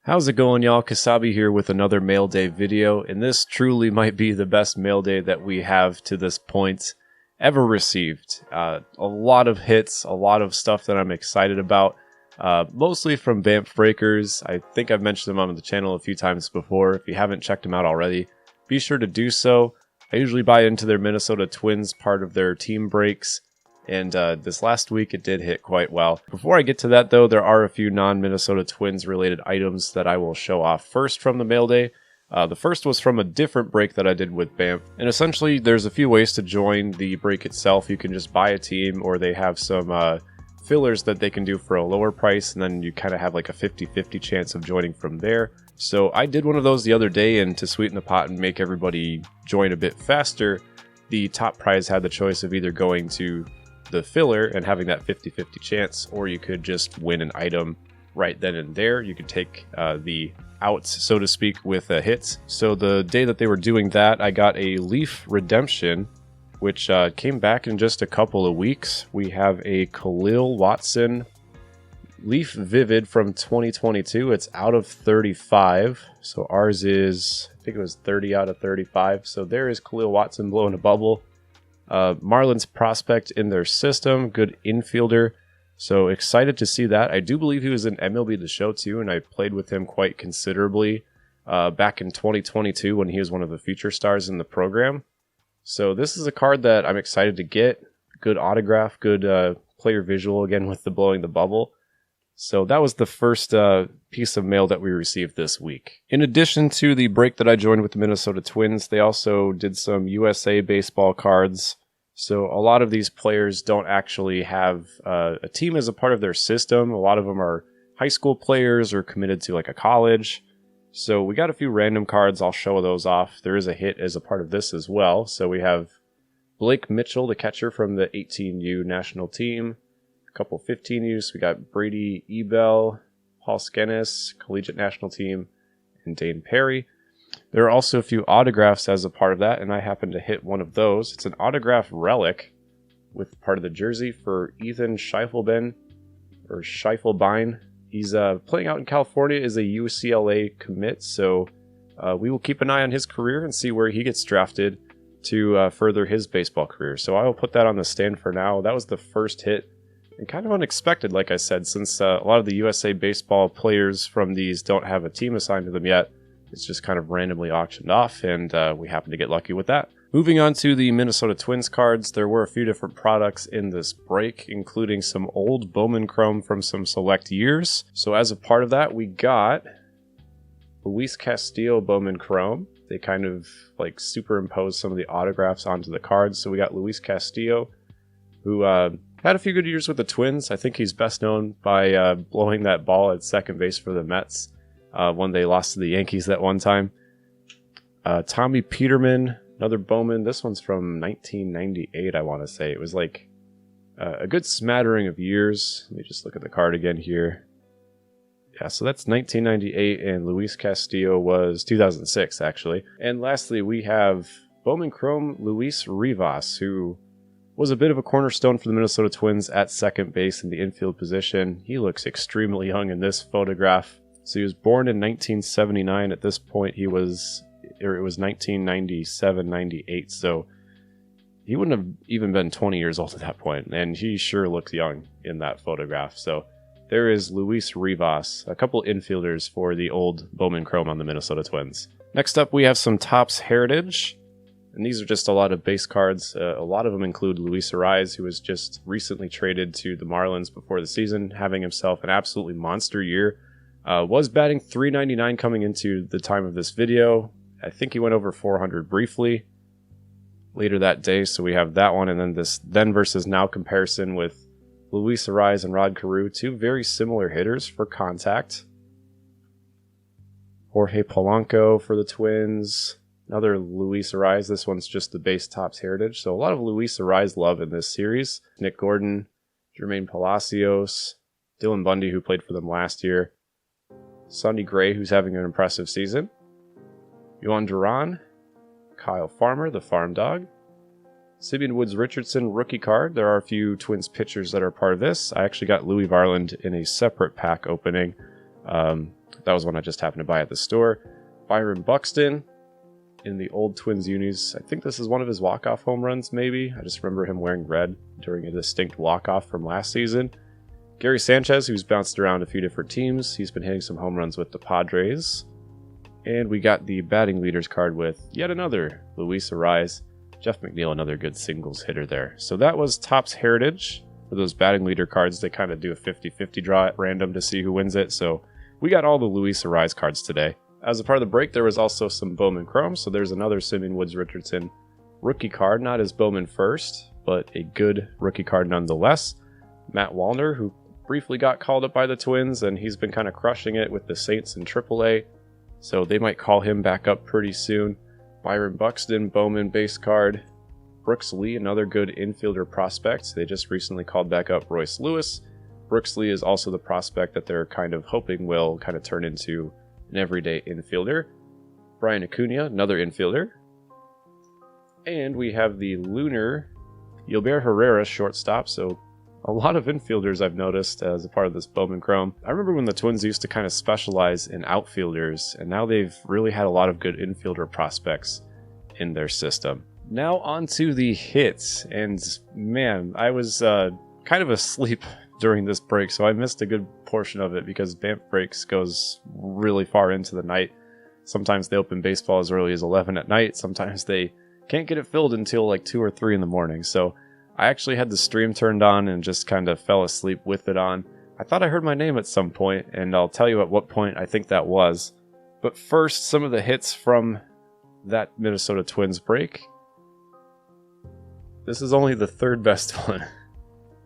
How's it going, y'all? Kasabe here with another mail day video, and this truly might be the best mail day that we have to this point ever received. A lot of hits, a lot of stuff that I'm excited about, mostly from Bamf Breakers. I think I've mentioned them on the channel a few times before. If you haven't checked them out already, be sure to do so. I usually buy into their Minnesota Twins part of their team breaks. And this last week it did hit quite well. Before I get to that though, there are a few non-Minnesota Twins related items that I will show off first from the mail day. The first was from a different break that I did with Bamf. And essentially there's a few ways to join the break itself. You can just buy a team, or they have some fillers that they can do for a lower price, and then you kind of have like a 50-50 chance of joining from there. So I did one of those the other day, and to sweeten the pot and make everybody join a bit faster, the top prize had the choice of either going to the filler and having that 50-50 chance, or you could just win an item right then and there. You could take the outs, so to speak, with hits. So the day that they were doing that, I got a Leaf Redemption, which came back in just a couple of weeks. We have a Khalil Watson Leaf Vivid from 2022. It's out of 35. So ours is, I think it was 30 out of 35. So there is Khalil Watson blowing a bubble. Marlins prospect in their system, good infielder, so excited to see that. I do believe he was in MLB The Show too, and I played with him quite considerably back in 2022 when he was one of the feature stars in the program. So this is a card that I'm excited to get. Good autograph, good player visual again with the blowing the bubble. So that was the first piece of mail that we received this week. In addition to the break that I joined with the Minnesota Twins, they also did some USA baseball cards. So a lot of these players don't actually have a team as a part of their system. A lot of them are high school players or committed to like a college. So we got a few random cards. I'll show those off. There is a hit as a part of this as well. So we have Blake Mitchell, the catcher from the 18U national team. A couple 15Us. We got Brady Ebel, Paul Skenes, collegiate national team, and Dane Perry. There are also a few autographs as a part of that, and I happen to hit one of those. It's an autograph relic with part of the jersey for Ethan Schiefelbein. He's playing out in California as a UCLA commit, so we will keep an eye on his career and see where he gets drafted to further his baseball career. So I will put that on the stand for now. That was the first hit, and kind of unexpected, like I said, since a lot of the USA baseball players from these don't have a team assigned to them yet. It's just kind of randomly auctioned off, and we happened to get lucky with that. Moving on to the Minnesota Twins cards, there were a few different products in this break, including some old Bowman Chrome from some select years. So as a part of that, we got Luis Castillo Bowman Chrome. They kind of like superimposed some of the autographs onto the cards. So we got Luis Castillo, who had a few good years with the Twins. I think he's best known by blowing that ball at second base for the Mets. When they lost to the Yankees that one time. Tommy Peterman, another Bowman. This one's from 1998, I want to say. It was like a good smattering of years. Let me just look at the card again here. Yeah, so that's 1998, and Luis Castillo was 2006, actually. And lastly, we have Bowman Chrome Luis Rivas, who was a bit of a cornerstone for the Minnesota Twins at second base in the infield position. He looks extremely young in this photograph. So he was born in 1979. At this point, it was 1997, 98. So he wouldn't have even been 20 years old at that point. And he sure looked young in that photograph. So there is Luis Rivas, a couple infielders for the old Bowman Chrome on the Minnesota Twins. Next up, we have some Topps Heritage. And these are just a lot of base cards. A lot of them include Luis Ariz, who was just recently traded to the Marlins before the season, having himself an absolutely monster year. Was batting .399 coming into the time of this video. I think he went over 400 briefly later that day, so we have that one, and then this then versus now comparison with Luis Ariz and Rod Carew, two very similar hitters for contact. Jorge Polanco for the Twins, another Luis Ariz. This one's just the base Topps Heritage, so a lot of Luis Ariz love in this series. Nick Gordon, Jermaine Palacios, Dylan Bundy, who played for them last year. Sonny Gray, who's having an impressive season. Yohan Duran. Kyle Farmer, the farm dog. Simeon Woods Richardson rookie card. There are a few Twins pitchers that are part of this. I actually got Louis Varland in a separate pack opening. That was one I just happened to buy at the store. Byron Buxton in the old Twins unis. I think this is one of his walk-off home runs, maybe. I just remember him wearing red during a distinct walk-off from last season. Gary Sanchez, who's bounced around a few different teams. He's been hitting some home runs with the Padres. And we got the batting leaders card with yet another Luis Arraez. Jeff McNeil, another good singles hitter there. So that was Topps Heritage. For those batting leader cards, they kind of do a 50-50 draw at random to see who wins it. So we got all the Luis Arraez cards today. As a part of the break, there was also some Bowman Chrome. So there's another Simeon Woods Richardson rookie card. Not his Bowman first, but a good rookie card nonetheless. Matt Wallner, who briefly got called up by the Twins, and he's been kind of crushing it with the Saints in AAA. So they might call him back up pretty soon. Byron Buxton, Bowman base card. Brooks Lee, another good infielder prospect. They just recently called back up Royce Lewis. Brooks Lee is also the prospect that they're kind of hoping will kind of turn into an everyday infielder. Brian Acuna, another infielder. And we have the Lunar Gilbert Herrera shortstop. So a lot of infielders I've noticed as a part of this Bowman Chrome. I remember when the Twins used to kind of specialize in outfielders, and now they've really had a lot of good infielder prospects in their system. Now on to the hits, and man, I was kind of asleep during this break, so I missed a good portion of it because Bamf Breaks goes really far into the night. Sometimes they open baseball as early as 11 at night. Sometimes they can't get it filled until like 2 or 3 in the morning. So I actually had the stream turned on and just kind of fell asleep with it on. I thought I heard my name at some point, and I'll tell you at what point I think that was. But first, some of the hits from that Minnesota Twins break. This is only the third best one,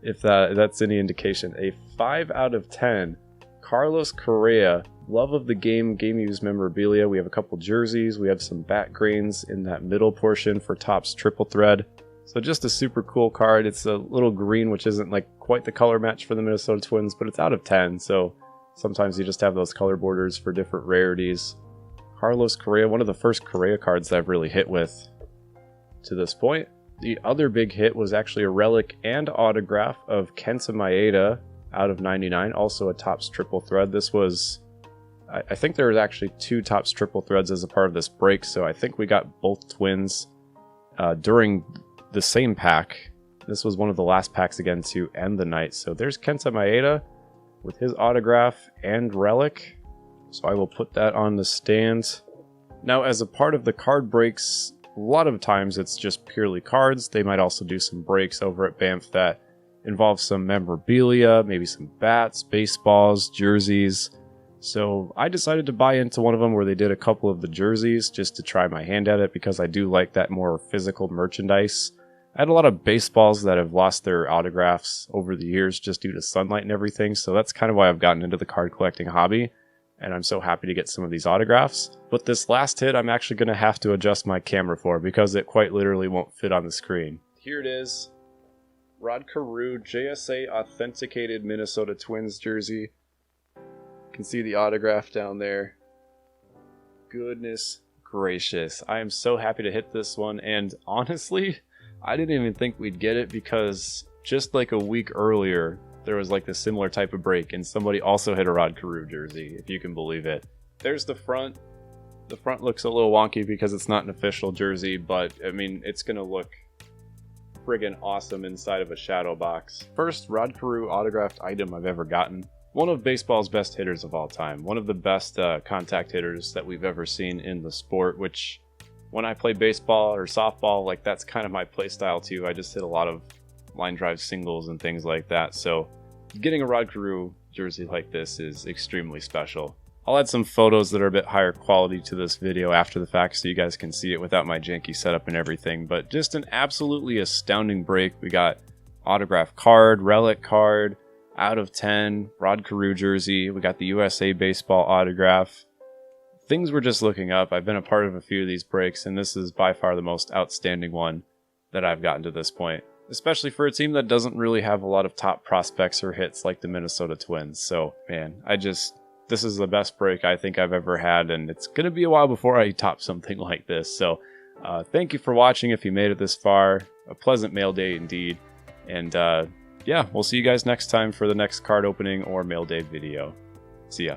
if that's any indication. A 5 out of 10. Carlos Correa, love of the game, game used memorabilia. We have a couple jerseys. We have some bat grains in that middle portion for Topps Triple Thread. So just a super cool card. It's a little green, which isn't like quite the color match for the Minnesota Twins, but it's out of 10. So sometimes you just have those color borders for different rarities. Carlos Correa, one of the first Correa cards that I've really hit with to this point. The other big hit was actually a relic and autograph of Kenta Maeda out of 99, also a Topps Triple Thread. This was, I think there was actually 2 Topps Triple Threads as a part of this break, so I think we got both Twins during the same pack. This was one of the last packs again to end the night. So there's Kenta Maeda with his autograph and relic. So I will put that on the stand. Now, as a part of the card breaks, a lot of times it's just purely cards. They might also do some breaks over at Bamf that involve some memorabilia, maybe some bats, baseballs, jerseys. So I decided to buy into one of them where they did a couple of the jerseys just to try my hand at it because I do like that more physical merchandise. I had a lot of baseballs that have lost their autographs over the years just due to sunlight and everything, so that's kind of why I've gotten into the card collecting hobby, and I'm so happy to get some of these autographs. But this last hit I'm actually going to have to adjust my camera for because it quite literally won't fit on the screen. Here it is. Rod Carew, JSA Authenticated Minnesota Twins jersey. You can see the autograph down there. Goodness gracious. I am so happy to hit this one, and honestly, I didn't even think we'd get it because just like a week earlier, there was like the similar type of break and somebody also hit a Rod Carew jersey, if you can believe it. There's the front. The front looks a little wonky because it's not an official jersey, but I mean, it's going to look friggin' awesome inside of a shadow box. First Rod Carew autographed item I've ever gotten. One of baseball's best hitters of all time. One of the best contact hitters that we've ever seen in the sport, which when I play baseball or softball, like that's kind of my play style too. I just hit a lot of line drive singles and things like that. So getting a Rod Carew jersey like this is extremely special. I'll add some photos that are a bit higher quality to this video after the fact so you guys can see it without my janky setup and everything. But just an absolutely astounding break. We got autograph card, relic card, out of 10, Rod Carew jersey. We got the USA baseball autograph. Things were just looking up. I've been a part of a few of these breaks, and this is by far the most outstanding one that I've gotten to this point. Especially for a team that doesn't really have a lot of top prospects or hits like the Minnesota Twins. So, man, this is the best break I think I've ever had, and it's going to be a while before I top something like this. So, thank you for watching if you made it this far. A pleasant mail day indeed. And, yeah, we'll see you guys next time for the next card opening or mail day video. See ya.